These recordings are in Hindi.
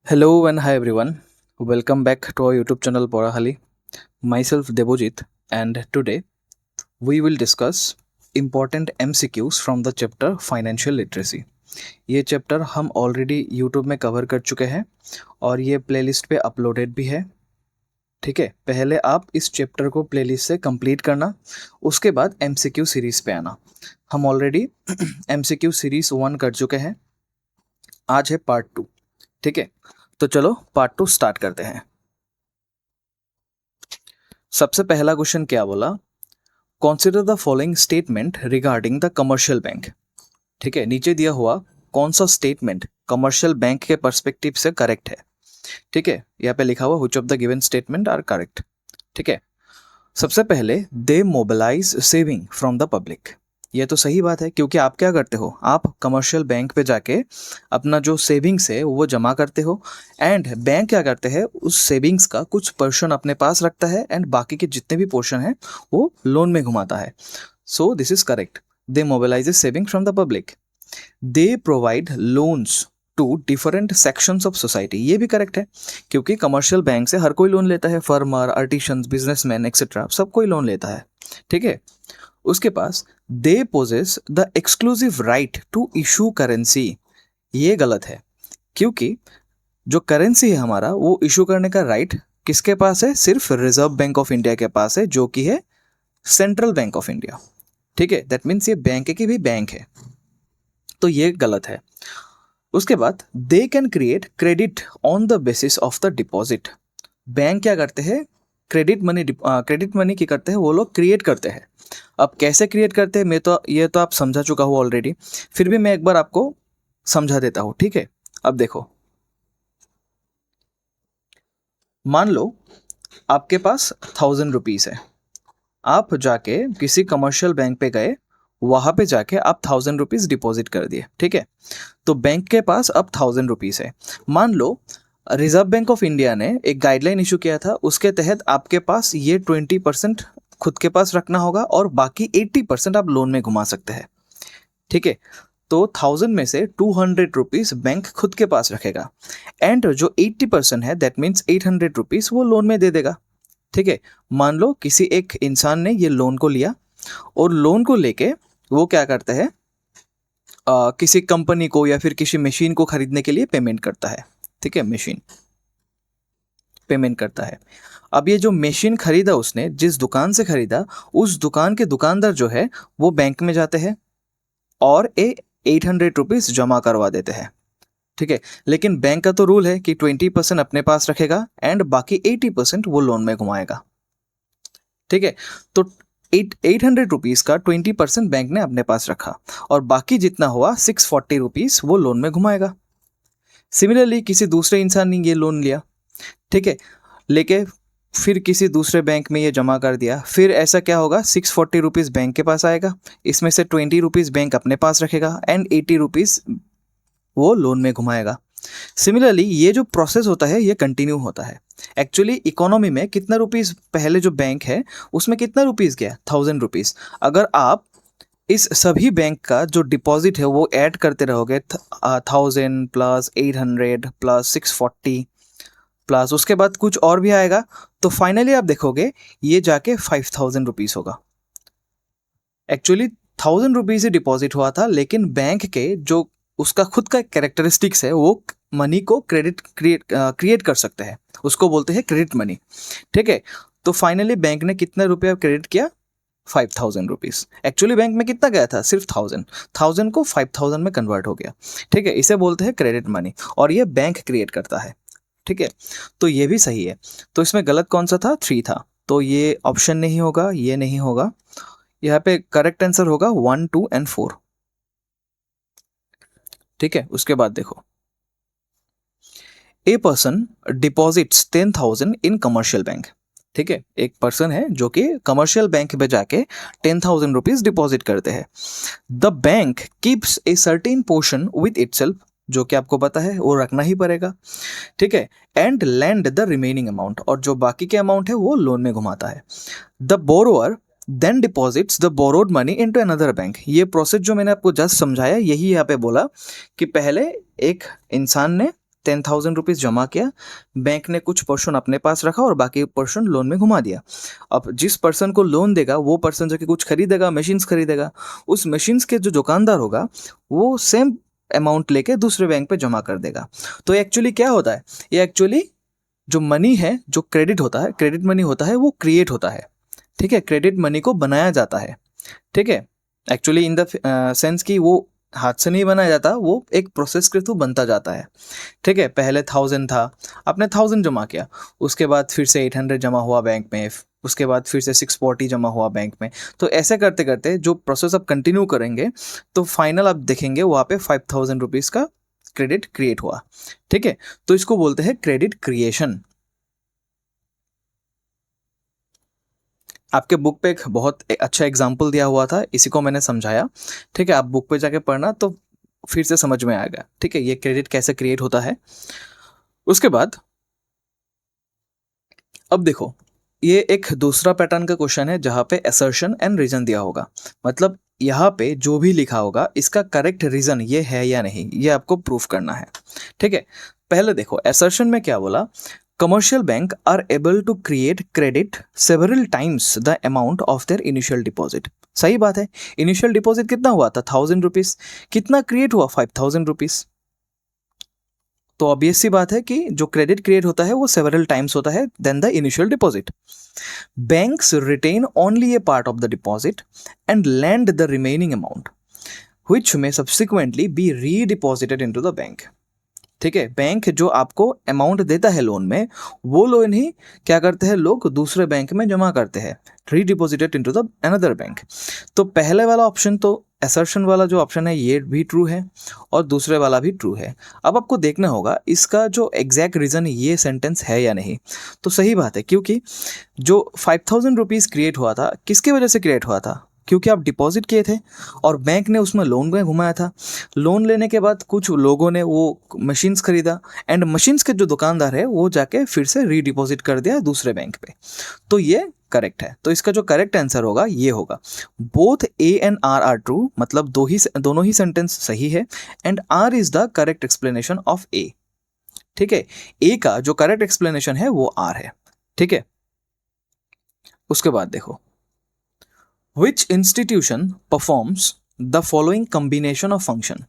Hello and hi everyone. Welcome back to our YouTube channel Porahali. Myself Debojit, and today we will discuss important MCQs from the chapter Financial Literacy. ये चैप्टर हम ऑलरेडी YouTube में कवर कर चुके हैं और ये प्लेलिस्ट पे अपलोडेड भी है. ठीक है, पहले आप इस चैप्टर को प्लेलिस्ट से कंप्लीट करना, उसके बाद MCQ सीरीज पे आना. हम ऑलरेडी MCQ सीरीज 1 कर चुके हैं. आज है पार्ट 2. ठीक है, तो चलो पार्ट 2 स्टार्ट करते हैं. सबसे पहला क्वेश्चन क्या बोला? Consider the following statement regarding the commercial bank. ठीक है, नीचे दिया हुआ कौन सा स्टेटमेंट कमर्शियल बैंक के पर्सपेक्टिव से करेक्ट है. ठीक है, यहाँ पे लिखा हुआ which of the given statement are correct. ठीक है, सबसे पहले they mobilise saving from the public. ये तो सही बात है, क्योंकि आप क्या करते हो, आप कमर्शियल बैंक पे जाके अपना जो सेविंग्स है वो जमा करते हो, एंड बैंक क्या करते हैं, उस सेविंग्स का कुछ पोर्शन अपने पास रखता है एंड बाकी के जितने भी पोर्शन है वो लोन में घुमाता है. So this is correct. They mobilise saving from the public. They provide loans to different sections of society. ये भी करेक्ट है, क्योंकि कमर्शियल बैंक से हर कोई लोन लेता है. फर्मर, आर्टिशंस, बिजनेसमैन एक्सेट्रा सब कोई लोन लेता है. ठीक है, उसके पास they possess the exclusive right to issue currency. ये गलत है, क्योंकि जो करेंसी है हमारा वो इशू करने का राइट किसके पास है? सिर्फ रिजर्व बैंक ऑफ इंडिया के पास है, जो कि है सेंट्रल बैंक ऑफ इंडिया. ठीक है, दैट मीन्स ये बैंक की भी बैंक है, तो ये गलत है. उसके बाद they can create credit on the basis of the deposit. Bank क्या करते हैं? क्रेडिट मनी की करते हैं, वो लोग क्रिएट करते हैं. अब कैसे क्रिएट करते हैं, ये तो आप समझा चुका हूँ ऑलरेडी, फिर भी मैं एक बार आपको समझा देता हूँ. ठीक है, अब देखो, मान लो आपके पास 1000 रुपीज़ है. आप जाके किसी कमर्शियल बैंक पे गए, वहां पे जाके आप 1000 रुपीज़ डिपॉजिट कर दिए. ठीक है, तो बैंक के पास अब 1000 रुपीज़ है. मान लो रिजर्व बैंक ऑफ इंडिया ने एक गाइडलाइन इशू किया था, उसके तहत आपके पास ये 20% खुद के पास रखना होगा और बाकी 80% आप लोन में घुमा सकते हैं. ठीक है, तो 1000 में से 200 रुपीज़ बैंक खुद के पास रखेगा, एंड जो 80% है दैट मीन्स 800 रुपीज़ वो लोन में दे देगा. ठीक है, मान लो किसी एक इंसान ने ये लोन को लिया और लोन को लेके वो क्या करता है, किसी कंपनी को या फिर किसी मशीन को खरीदने के लिए पेमेंट करता है. ठीक है, मशीन पेमेंट करता है. अब ये जो मशीन खरीदा उसने, जिस दुकान से खरीदा, उस दुकान के दुकानदार जो है वो बैंक में जाते हैं और 800 रुपीज़ जमा करवा देते हैं. ठीक है, लेकिन बैंक का तो रूल है कि 20% अपने पास रखेगा एंड बाकी 80% वो लोन में घुमाएगा. ठीक है, तो 800 रुपीज़ का 20% बैंक ने अपने पास रखा और बाकी जितना हुआ 640 रुपीज़ वो लोन में घुमाएगा. सिमिलरली किसी दूसरे इंसान ने ये लोन लिया, ठीक है, लेके फिर किसी दूसरे बैंक में ये जमा कर दिया. फिर ऐसा क्या होगा, 640 रुपीज़ बैंक के पास आएगा, इसमें से 20 रुपीज़ बैंक अपने पास रखेगा एंड 80 रुपीज़ वो लोन में घुमाएगा. सिमिलरली ये जो प्रोसेस होता है ये कंटिन्यू होता है. एक्चुअली इकोनॉमी में कितना रुपीज़, पहले जो बैंक है उसमें कितना रुपीज़ गया, 1000 रुपीज़. अगर आप इस सभी बैंक का जो डिपॉजिट है वो ऐड करते रहोगे, 1000 प्लस 800 प्लस 640 प्लस उसके बाद कुछ और भी आएगा, तो फाइनली आप देखोगे ये जाके 5000 रुपीज़ होगा. एक्चुअली 1000 रुपीज़ ही डिपॉजिट हुआ था, लेकिन बैंक के जो उसका खुद का कैरेक्टरिस्टिक्स है वो मनी को क्रिएट कर सकते हैं, उसको बोलते हैं क्रेडिट मनी. ठीक है, तो फाइनली बैंक ने कितना रुपया क्रेडिट किया, 5000 रुपीज़. एक्चुअली बैंक में कितना गया था, सिर्फ 1000 को 5000 में कन्वर्ट हो गया. ठीक है, इसे बोलते हैं क्रेडिट मनी और ये बैंक क्रिएट करता है. ठीक है, तो ये भी सही है. तो इसमें गलत कौन सा था, 3 था, तो ये ऑप्शन नहीं होगा, ये नहीं होगा. यहाँ पे करेक्ट आंसर होगा 1, 2 एंड 4. ठीक है, उसके बाद देखो, a person deposits 10,000 in commercial bank. ठीक है, एक पर्सन है जो कि कमर्शियल बैंक में जाके 10,000 रुपीज़ डिपॉजिट करते हैं. The bank keeps a certain portion with itself, जो कि आपको पता है वो रखना ही पड़ेगा. ठीक है, and lend the remaining amount, और जो बाकी के अमाउंट है वो लोन में घुमाता है. The borrower then deposits the borrowed money into another bank. ये प्रोसेस जो मैंने आपको जस्ट समझाया, यही यहाँ पे बोला कि पहले एक इंसान ने 10,000 रुपीज़ जमा किया, बैंक ने कुछ पोर्शन अपने पास रखा और बाकी पोर्शन लोन में घुमा दिया। अब जिस पर्सन को लोन देगा वो पर्सन जाके कुछ खरीदेगा, मशीन्स खरीदेगा, उस मशीन्स के जो दुकानदार होगा वो सेम अमाउंट लेके दूसरे बैंक पे जमा कर देगा। तो एक्चुअली क्या होता है, ये एक्चुअली जो मनी है, जो क्रेडिट होता है, क्रेडिट मनी होता है, वो क्रिएट होता है, ठीक है, क्रेडिट मनी को बनाया जाता है, ठीक है। एक्चुअली इन द सेंस कि वो हाथ से नहीं बनाया जाता, वो एक प्रोसेस के थ्रू बनता जाता है, ठीक है। पहले 1000 था, आपने 1000 जमा किया, उसके बाद फिर से 800 जमा हुआ बैंक में, उसके बाद फिर से 640 जमा हुआ बैंक में। तो ऐसे करते करते जो प्रोसेस आप कंटिन्यू करेंगे तो फाइनल आप देखेंगे वहाँ पे 5000 रुपीज़ का क्रेडिट क्रिएट हुआ, ठीक है। तो इसको बोलते हैं क्रेडिट क्रिएशन। आपके बुक पे एक बहुत अच्छा एग्जाम्पल दिया हुआ था, इसी को मैंने समझाया, ठीक है। आप बुक पे जाके पढ़ना तो फिर से समझ में आएगा, ठीक है, ये क्रेडिट कैसे क्रिएट होता है। उसके बाद अब देखो, ये एक दूसरा पैटर्न का क्वेश्चन है जहाँ पे असर्शन एंड रीजन दिया होगा, मतलब यहाँ पे जो भी लिखा होगा इसका करेक्ट रीजन ये है या नहीं, ये आपको प्रूफ करना है, ठीक है। पहले देखो असर्शन में क्या बोला, commercial bank are able to create credit several times the amount of their initial deposit। सही बात है, इनिशियल डिपॉजिट कितना हुआ था 1000 रुपीज, कितना क्रिएट हुआ 5000 रुपीज। तो ऑब्वियस सी बात है कि जो क्रेडिट क्रिएट होता है वो सेवरल टाइम्स होता है than the initial deposit. Banks retain only a part of the deposit and lend the remaining amount which may subsequently be redeposited into the bank, ठीक है। बैंक जो आपको अमाउंट देता है लोन में, वो लोन ही क्या करते हैं लोग दूसरे बैंक में जमा करते हैं, रीडिपॉजिटेड इनटू द अनदर बैंक। तो पहले वाला ऑप्शन तो असर्शन वाला जो ऑप्शन है ये भी ट्रू है और दूसरे वाला भी ट्रू है। अब आपको देखना होगा इसका जो एग्जैक्ट रीज़न ये सेंटेंस है या नहीं। तो सही बात है, क्योंकि जो 5000 रुपीज़ क्रिएट हुआ था किसकी वजह से क्रिएट हुआ था, क्योंकि आप डिपॉजिट किए थे और बैंक ने उसमें लोन में घुमाया था। लोन लेने के बाद कुछ लोगों ने वो मशीन्स खरीदा एंड मशीन्स के जो दुकानदार है वो जाके फिर से रीडिपॉजिट कर दिया दूसरे बैंक पे। तो ये करेक्ट है। तो इसका जो करेक्ट आंसर होगा ये होगा, both A and R true, मतलब दोनों ही सेंटेंस सही है and R is the correct explanation of A, ठीक है। ए का जो करेक्ट एक्सप्लेनेशन है वो आर है, ठीक है। उसके बाद देखो, Which institution performs the following combination of function,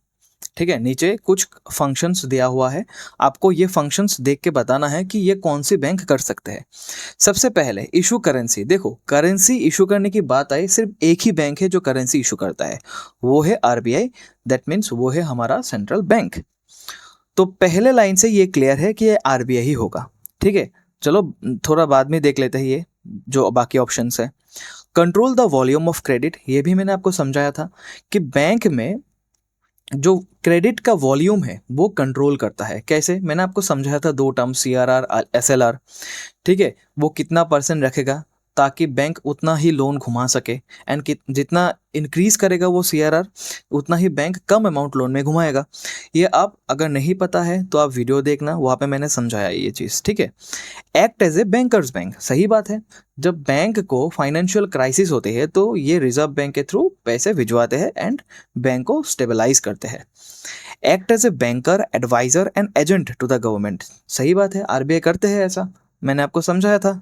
ठीक है। नीचे कुछ फंक्शंस दिया हुआ है, आपको ये फंक्शंस देख के बताना है कि ये कौन सी बैंक कर सकते हैं। सबसे पहले इशू करेंसी। देखो करेंसी इशू करने की बात आई, सिर्फ एक ही बैंक है जो करेंसी इशू करता है, वो है आरबीआई, दैट मीन्स वो है हमारा सेंट्रल बैंक। तो पहले लाइन से ये क्लियर है कि ये आरबीआई ही होगा, ठीक है। चलो थोड़ा बाद में देख लेते हैं ये जो बाकी ऑप्शन है। Control the volume of credit, ये भी मैंने आपको समझाया था कि बैंक में जो क्रेडिट का वॉल्यूम है वो कंट्रोल करता है। कैसे, मैंने आपको समझाया था दो टर्म, सीआरआर, एसएलआर, ठीक है। वो कितना परसेंट रखेगा ताकि बैंक उतना ही लोन घुमा सके एंड जितना इंक्रीज करेगा वो सीआरआर उतना ही बैंक कम अमाउंट लोन में घुमाएगा। ये आप अगर नहीं पता है तो आप वीडियो देखना, वहाँ पे मैंने समझाया ये चीज़, ठीक है। Act as a banker's bank, सही बात है। जब बैंक को फाइनेंशियल क्राइसिस होते हैं तो ये रिजर्व बैंक के थ्रू पैसे भिजवाते हैं एंड बैंक को स्टेबलाइज करते हैं। Act as a banker, adviser and agent to the government, सही बात है, आरबीआई करते हैं ऐसा, मैंने आपको समझाया था।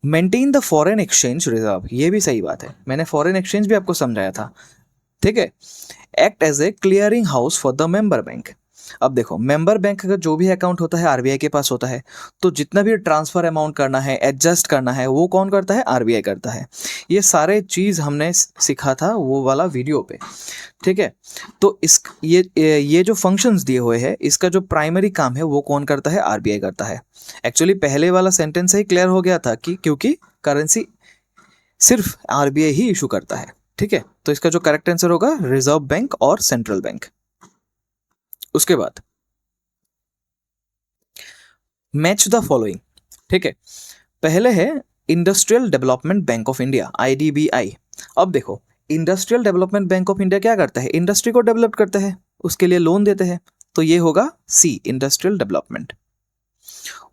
Maintain the foreign exchange reserve, ये भी सही बात है, मैंने फॉरेन एक्सचेंज भी आपको समझाया था, ठीक है। Act as a clearing house for the member bank. अब देखो मेंबर बैंक का जो भी अकाउंट होता है आरबीआई के पास होता है, तो जितना भी ट्रांसफर अमाउंट करना है, एडजस्ट करना है, वो कौन करता है, आरबीआई करता है। ये सारे चीज़ हमने सीखा था वो वाला वीडियो पे, ठीक है। तो ये जो फंक्शंस दिए हुए हैं इसका जो प्राइमरी काम है वो कौन करता है, आरबीआई करता है। एक्चुअली पहले वाला सेंटेंस ही क्लियर हो गया था कि क्योंकि करेंसी सिर्फ आरबीआई ही इशू करता है, ठीक है। तो इसका जो करेक्ट आंसर होगा रिजर्व बैंक और सेंट्रल बैंक। उसके बाद मैच द फॉलोइंग, ठीक है। पहले है industrial development bank of India, IDBI. अब देखो industrial development bank of India क्या करता है, इंडस्ट्री को डेवलप करता है, उसके लिए लोन देते हैं, तो ये होगा सी, इंडस्ट्रियल डेवलपमेंट।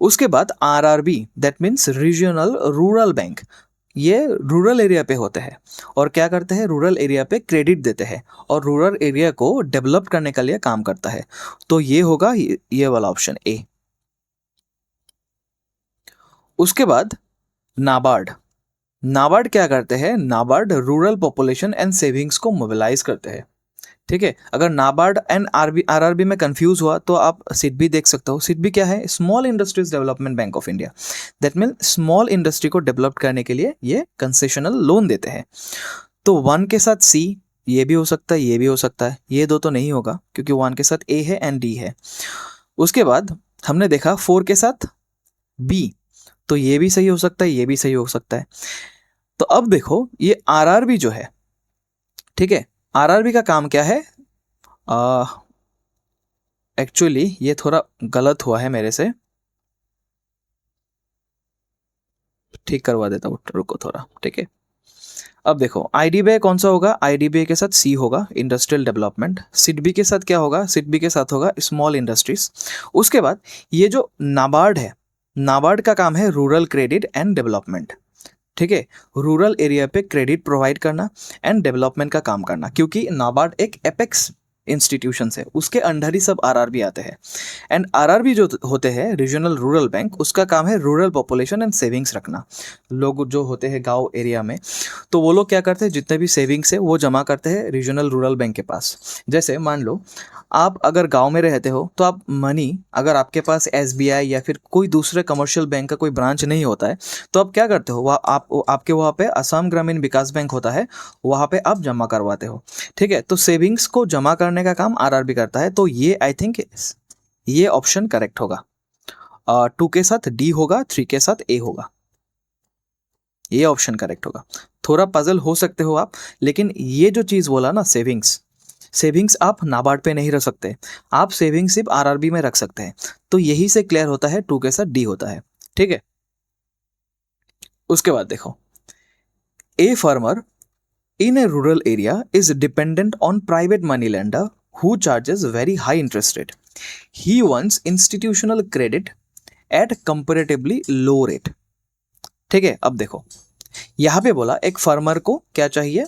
उसके बाद RRB, that means regional rural bank, ये रूरल एरिया पे होते हैं और क्या करते हैं, रूरल एरिया पे क्रेडिट देते हैं और रूरल एरिया को डेवलप करने के लिए काम करता है। तो ये होगा ये वाला ऑप्शन ए। उसके बाद नाबार्ड। नाबार्ड क्या करते हैं, NABARD rural population and savings को मोबिलाइज करते हैं। ठीक है, अगर नाबार्ड एंड आरआरबी में कंफ्यूज हुआ तो आप सिडबी देख सकते हो। सिडबी क्या है, small industries development bank of India. That mean small industry को डेवलप करने के लिए ये कंसेशनल लोन देते हैं। तो वन के साथ सी, ये भी हो सकता है, ये भी हो सकता है, ये दो तो नहीं होगा क्योंकि वन के साथ ए है एंड डी है। उसके बाद हमने देखा फोर के साथ बी, तो ये भी सही हो सकता है, ये भी सही हो सकता है। तो अब देखो ये आरआरबी जो है, ठीक है, आरआरबी का काम क्या है, एक्चुअली ये थोड़ा गलत हुआ है मेरे से, ठीक करवा देता हूँ, रुको थोड़ा, ठीक है। अब देखो आईडीबीआई कौन सा होगा, आईडीबीआई के साथ सी होगा, इंडस्ट्रियल डेवलपमेंट। सिडबी के साथ क्या होगा, सिडबी के साथ होगा स्मॉल इंडस्ट्रीज। उसके बाद ये जो नाबार्ड है, नाबार्ड का काम है रूरल क्रेडिट एंड डेवलपमेंट। ठीक है, रूरल एरिया पे क्रेडिट प्रोवाइड करना एंड डेवलपमेंट का काम करना, क्योंकि नाबार्ड एक एपेक्स इंस्टीट्यूशन है, उसके अंडर ही सब आरआरबी आते हैं। एंड आरआरबी जो होते हैं रीजनल रूरल बैंक, उसका काम है रूरल पॉपुलेशन एंड सेविंग्स रखना। लोग जो होते हैं गांव एरिया में, तो वो लोग क्या करते हैं, जितने भी सेविंग्स है वो जमा करते हैं रीजनल रूरल बैंक के पास। जैसे मान लो आप अगर गांव में रहते हो तो आप मनी, अगर आपके पास एसबीआई या फिर कोई दूसरे कमर्शियल बैंक का कोई ब्रांच नहीं होता है, तो आप क्या करते हो, वह आपके वहाँ पे असम ग्रामीण विकास बैंक होता है, वहाँ पे आप जमा करवाते हो। ठीक है, तो सेविंग्स को जमा करने का काम आरआरबी करता है। तो ये आई थिंक ये ऑप्शन करेक्ट होगा। 2 के साथ डी होगा, 3 के साथ ए होगा, ये ऑप्शन करेक्ट होगा। थोड़ा पजल हो सकते हो आप, लेकिन ये जो चीज़ बोला ना, सेविंग्स, सेविंग्स आप नाबार्ड पे नहीं रख सकते, आप सेविंग्स सिर्फ आरआरबी में रख सकते हैं। तो यही से क्लियर होता है, 2 के साथ डी होता है। ठीक है, उसके बाद देखो, a farmer in a rural area is dependent on private money lender who charges very high interest rate. He wants institutional credit at comparatively low rate. ठीक है, अब देखो यहाँ पे बोला एक फार्मर को क्या चाहिए,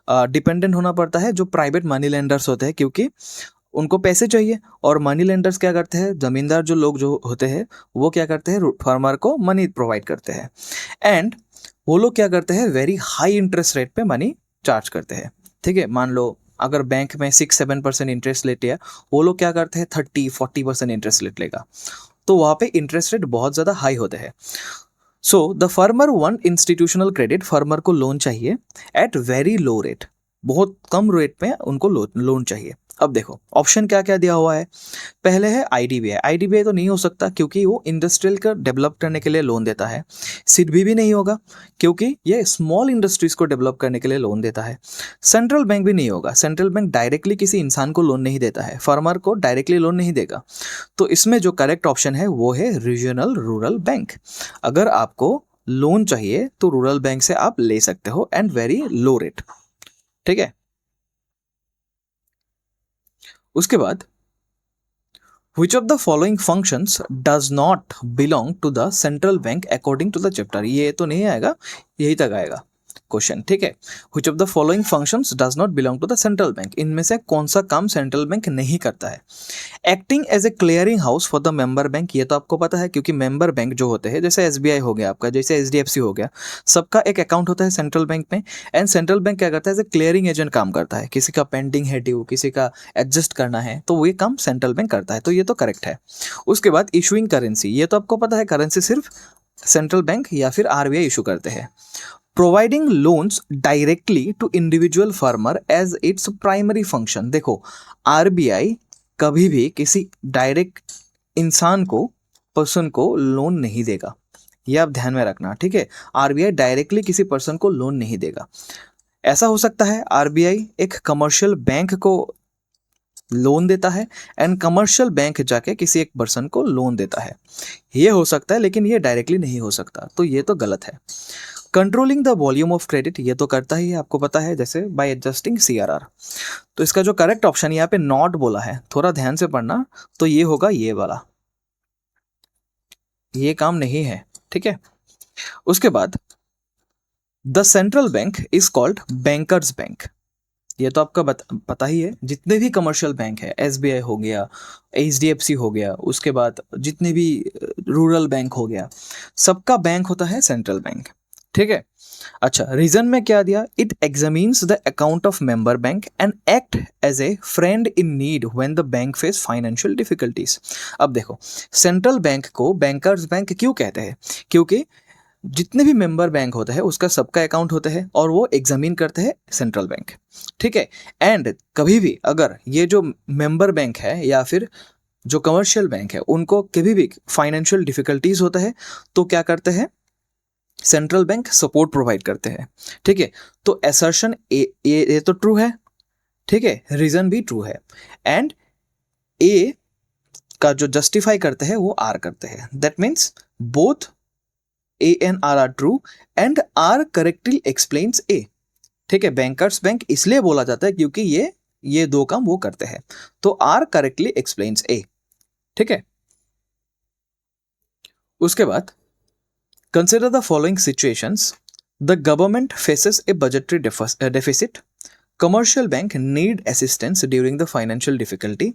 डिपेंडेंट होना पड़ता है जो प्राइवेट मनी लेंडर्स होते हैं, क्योंकि उनको पैसे चाहिए। और मनी लेंडर्स क्या करते हैं, जमींदार जो लोग जो होते हैं वो क्या करते हैं, फार्मर को मनी प्रोवाइड करते हैं। एंड वो लोग क्या करते हैं, वेरी हाई इंटरेस्ट रेट पे मनी चार्ज करते हैं। ठीक है, मान लो अगर बैंक में 6-7% इंटरेस्ट लेते हैं, वो लोग क्या करते हैं 30-40% इंटरेस्ट लेट लेगा। तो वहाँ पे इंटरेस्ट रेट बहुत ज़्यादा हाई होते हैं। So the farmer want institutional credit, farmer को लोन चाहिए एट वेरी लो रेट, बहुत कम रेट पे उनको लोन चाहिए। अब देखो ऑप्शन क्या क्या दिया हुआ है, पहले है आईडीबीआई। आईडीबीआई तो नहीं हो सकता क्योंकि वो इंडस्ट्रियल का डेवलप करने के लिए लोन देता है। सिडबी भी नहीं होगा क्योंकि ये स्मॉल इंडस्ट्रीज को डेवलप करने के लिए लोन देता है। सेंट्रल बैंक भी नहीं होगा, सेंट्रल बैंक डायरेक्टली किसी इंसान को लोन नहीं देता है, फार्मर को डायरेक्टली लोन नहीं देगा। तो इसमें जो करेक्ट ऑप्शन है वो है रीजनल रूरल बैंक। अगर आपको लोन चाहिए तो रूरल बैंक से आप ले सकते हो एंड वेरी लो रेट। ठीक है, उसके बाद Which of the following functions does not belong to the central bank according to the chapter? ये तो नहीं आएगा, यही तक आएगा क्वेश्चन। ठीक है, Which of the following functions does not belong to the central bank? इनमें से कौन सा काम सेंट्रल बैंक नहीं करता है? Acting as a clearing house for the member bank, ये तो आपको पता है क्योंकि मेंबर बैंक जो होते हैं, जैसे एसबीआई हो गया आपका, जैसे एचडीएफसी हो गया, सबका एक अकाउंट होता है सेंट्रल बैंक में। एंड सेंट्रल बैंक क्या करता है, एज ए क्लियरिंग एजेंट काम करता है। किसी का पेंडिंग है ड्यू, किसी का एडजस्ट करना है, तो ये काम सेंट्रल बैंक करता है। तो ये तो करेक्ट है। उसके बाद इशूइंग करेंसी, ये तो आपको पता है करेंसी सिर्फ सेंट्रल बैंक या फिर आरबीआई इशू करते हैं। Providing loans directly to individual farmer as its primary function, देखो आरबीआई कभी भी किसी डायरेक्ट इंसान को, पर्सन को लोन नहीं देगा, ये आप ध्यान में रखना। ठीक है, आरबीआई डायरेक्टली किसी पर्सन को लोन नहीं देगा। ऐसा हो सकता है आरबीआई एक कमर्शियल बैंक को लोन देता है एंड कमर्शियल बैंक जाके किसी एक पर्सन को लोन देता है, ये हो सकता है, लेकिन ये डायरेक्टली नहीं हो सकता, तो ये तो गलत है। Controlling the volume of credit, ये तो करता ही है, आपको पता है, जैसे बाय एडजस्टिंग सीआरआर। तो इसका जो करेक्ट ऑप्शन यहाँ पे नॉट बोला है, थोड़ा ध्यान से पढ़ना, तो ये होगा ये वाला, ये काम नहीं है। ठीक है, उसके बाद the central bank is called bankers bank. ये तो आपका पता ही है, जितने भी कमर्शियल बैंक है, एसबीआई हो गया, एचडीएफसी हो गया, उसके बाद जितने भी रूरल बैंक हो गया, सबका बैंक होता है सेंट्रल बैंक। ठीक है। अच्छा, रीजन में क्या दिया, it examines the account of member bank and act as a friend in need when the bank face financial difficulties. अब देखो, सेंट्रल बैंक को बैंकर्स बैंक क्यों कहते हैं, क्योंकि जितने भी मेंबर बैंक होते हैं उसका सबका अकाउंट होता है और वो एग्जामिन करते हैं सेंट्रल बैंक। ठीक है। एंड कभी भी अगर ये जो मेंबर बैंक है या फिर जो कमर्शियल बैंक है उनको कभी भी फाइनेंशियल डिफिकल्टीज होता है तो क्या करते हैं, सेंट्रल बैंक सपोर्ट प्रोवाइड करते हैं। ठीक है। तो असर्शन ए तो ट्रू है, ठीक है, रीजन भी ट्रू है, एंड ए का जो जस्टिफाई करते हैं वो आर करते हैं। That means both A and R true and R correctly explains A. ठीक है। बैंकर्स बैंक इसलिए बोला जाता है क्योंकि ये दो काम वो करते हैं, तो आर करेक्टली एक्सप्लेन्स ए। ठीक है। उसके बाद consider the following situations, the government faces A budgetary deficit, commercial bank need assistance during the financial difficulty,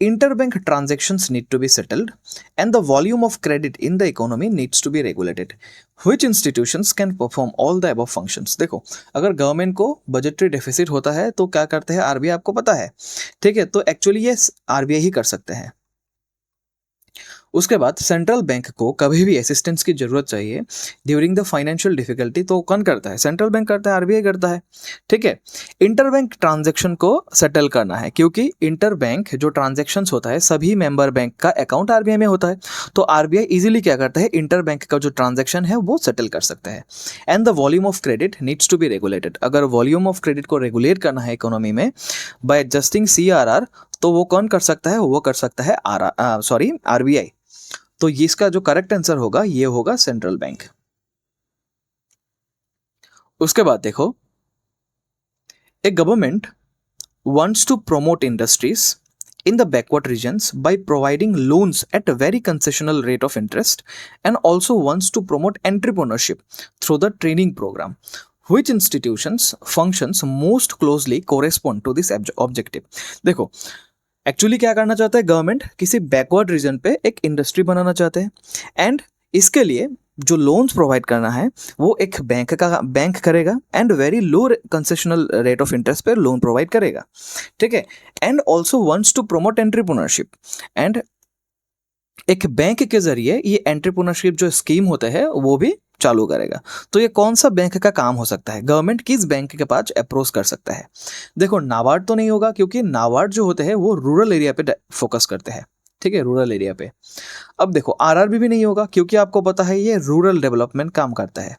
interbank transactions need to be settled, and the volume of credit in the economy needs to be regulated. Which institutions can perform all the above functions? देखो, अगर गवर्नमेंट को बजटरी डेफिसिट होता है तो क्या करते हैं आरबीआई, आपको पता है। ठीक है। तो एक्चुअली ये आरबीआई ही कर सकते हैं। उसके बाद सेंट्रल बैंक को कभी भी असिस्टेंस की जरूरत चाहिए ड्यूरिंग द फाइनेंशियल डिफिकल्टी तो कौन करता है, सेंट्रल बैंक करता है, आरबीआई करता है। ठीक है। इंटर बैंक ट्रांजेक्शन को सेटल करना है क्योंकि इंटर बैंक जो ट्रांजेक्शन होता है सभी मेंबर बैंक का अकाउंट आरबीआई में होता है, तो आरबीआई इजीली क्या करता है, इंटर बैंक का जो ट्रांजेक्शन है वो सेटल कर सकता है। And the volume of credit needs to be regulated, अगर वॉल्यूम ऑफ क्रेडिट को रेगुलेट करना है इकोनॉमी में बाय एडजस्टिंग सीआरआर, तो वो कौन कर सकता है, वो कर सकता है आरबीआई। तो इसका जो करेक्ट आंसर होगा ये होगा सेंट्रल बैंक। उसके बाद देखो, ए government wants to promote industries in the backward regions by providing loans at a very concessional rate of interest and also wants to promote entrepreneurship through the training program. Which institutions functions most closely correspond to this objective? देखो, एक्चुअली क्या करना चाहता है गवर्नमेंट, किसी बैकवर्ड रीजन पे एक इंडस्ट्री बनाना चाहते हैं एंड इसके लिए जो लोन्स प्रोवाइड करना है वो एक बैंक करेगा and very low concessional rate of interest पे लोन प्रोवाइड करेगा। ठीक है। And also wants to promote entrepreneurship, and एक बैंक के जरिए ये एंटरप्रेन्योरशिप जो स्कीम होता है वो भी चालू करेगा। तो ये कौन सा बैंक का काम हो सकता है, गवर्नमेंट किस बैंक के पास अप्रोच कर सकता है? देखो, नाबार्ड तो नहीं होगा क्योंकि नाबार्ड जो होते हैं वो रूरल एरिया पे फोकस करते हैं। ठीक है, रूरल एरिया पे। अब देखो, आरआरबी भी नहीं होगा क्योंकि आपको पता है ये रूरल डेवलपमेंट काम करता है।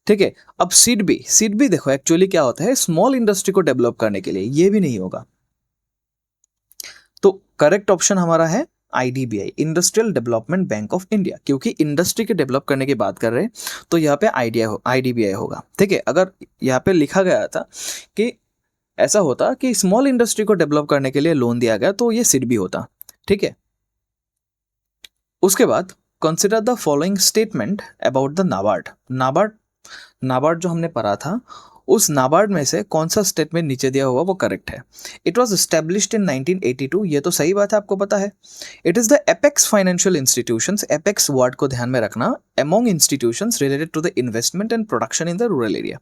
ठीक है। अब सीडबी देखो एक्चुअली क्या होता है, स्मॉल इंडस्ट्री को डेवलप करने के लिए, ये भी नहीं होगा। तो करेक्ट ऑप्शन हमारा है IDBI, industrial development bank of India, क्योंकि इंडस्ट्री के डेवलप करने की बात कर रहे हैं तो यहाँ पे आईडीबीआई होगा। ठीक है। अगर यहाँ पे लिखा गया था कि ऐसा होता कि स्मॉल इंडस्ट्री को डेवलप करने के लिए लोन दिया गया तो ये सिडबी होता। ठीक है। उसके बाद consider the following statement about the NABARD जो हमने पढ़ा था उस नाबार्ड में से कौन सा स्टेटमेंट नीचे दिया हुआ वो करेक्ट है। इट वॉज एस्टेब्लिश्ड इन 1982, ये तो सही बात है, आपको पता है। It is the apex financial institutions, apex word को ध्यान में रखना, among institutions related to the investment and production in the rural area.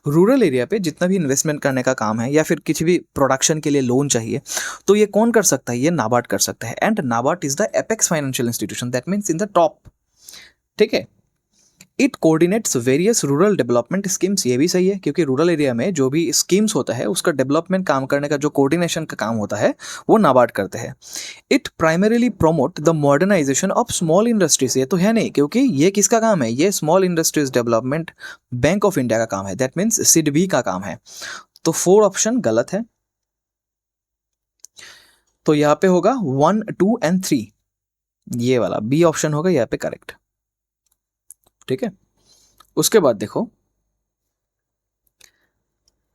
Rural area पे जितना भी इन्वेस्टमेंट करने का काम है या फिर किसी भी प्रोडक्शन के लिए लोन चाहिए तो ये कौन कर सकता है, ये नाबार्ड कर सकता है। And NABARD is the apex financial institution, that means in the top. ठीक है। It coordinates various rural development schemes, ये भी सही है क्योंकि रूरल एरिया में जो भी स्कीम्स होता है उसका डेवलपमेंट काम करने का जो कोऑर्डिनेशन का काम होता है वो नाबार्ड करते हैं। It primarily promote the modernisation of small industries, ये तो है नहीं क्योंकि ये किसका काम है, ये small industries development bank of India का काम है, दैट मीन्स सिडबी का काम है। तो 4 ऑप्शन गलत है, तो यहाँ पे होगा 1, 2 एंड 3, ये वाला बी ऑप्शन होगा यहाँ पे करेक्ट। ठीक है। उसके बाद देखो,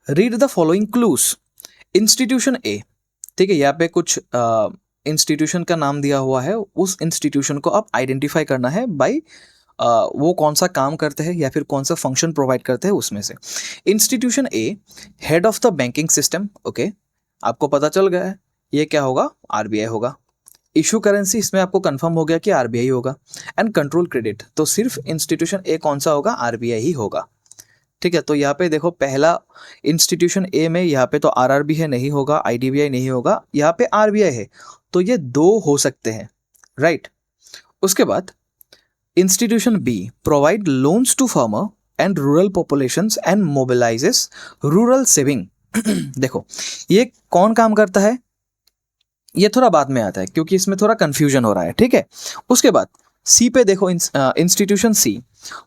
read the following clues, institution A. ठीक है, यहाँ पे कुछ इंस्टीट्यूशन का नाम दिया हुआ है, उस इंस्टीट्यूशन को आप आइडेंटिफाई करना है बाय वो कौन सा काम करते हैं या फिर कौन सा फंक्शन प्रोवाइड करते हैं उसमें से। Institution A, head of the banking system. Okay, आपको पता चल गया है ये क्या होगा, आरबीआई होगा। इशू करेंसी, इसमें आपको कंफर्म हो गया कि आरबीआई होगा। एंड कंट्रोल क्रेडिट, तो सिर्फ इंस्टीट्यूशन ए कौन सा होगा, आरबीआई ही होगा। ठीक है, तो यहाँ पे देखो पहला इंस्टीट्यूशन ए में यहाँ पे तो आरआरबी है, नहीं होगा, आईडीबीआई नहीं होगा, यहाँ पे आरबीआई है, तो ये दो हो सकते हैं, राइट। उसके बाद institution B provide loans to farmer and rural populations and mobilizes rural saving. देखो ये कौन काम करता है, ये थोड़ा बाद में आता है क्योंकि इसमें थोड़ा कंफ्यूजन हो रहा है, ठीक है। उसके बाद सी पे देखो, institution C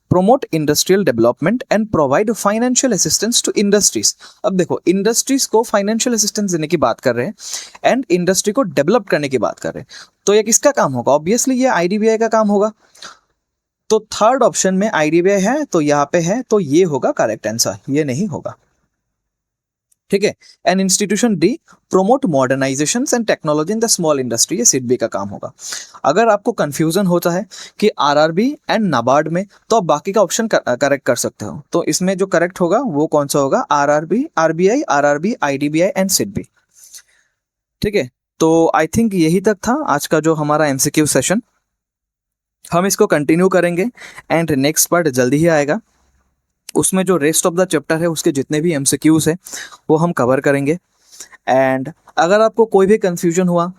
promote industrial development and provide financial assistance to industries. अब देखो इंडस्ट्रीज को फाइनेंशियल असिस्टेंस देने की बात कर रहे हैं एंड इंडस्ट्री को डेवलप करने की बात कर रहे हैं, तो ये किसका काम होगा, ऑब्वियसली ये आईडीबीआई का काम होगा। तो थर्ड ऑप्शन में आईडीबीआई है तो यहाँ पे है, तो ये होगा करेक्ट आंसर, ये नहीं होगा, ठीक है। And institution D promote modernisation and technology in the small industry, ये सिडबी का काम होगा। अगर आपको कंफ्यूजन होता है कि आरआरबी एंड नाबार्ड में, तो आप बाकी का ऑप्शन करेक्ट कर सकते हो। तो इसमें जो करेक्ट होगा वो कौन सा होगा, RRB, RBI, RRB, IDBI and SIDBI, ठीक है। तो आई थिंक यही तक था आज का जो हमारा एमसीक्यू सेशन, हम इसको कंटिन्यू करेंगे एंड नेक्स्ट पार्ट जल्दी ही आएगा। उसमें जो रेस्ट ऑफ द चैप्टर है उसके जितने भी एमसीक्यूज है वो हम कवर करेंगे। एंड अगर आपको कोई भी कंफ्यूजन हुआ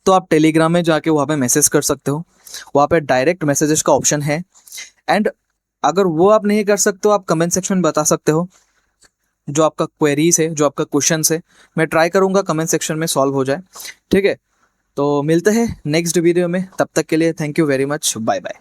तो आप टेलीग्राम में जाके वहाँ पे मैसेज कर सकते हो, वहाँ पे डायरेक्ट मैसेजेस का ऑप्शन है। एंड अगर वो आप नहीं कर सकते हो, आप कमेंट सेक्शन में बता सकते हो जो आपका क्वेरीज है, जो आपका क्वेश्चन है, मैं ट्राई करूँगा कमेंट सेक्शन में सॉल्व हो जाए, ठीक है। तो मिलते हैं नेक्स्ट वीडियो में, तब तक के लिए thank you very much, bye bye.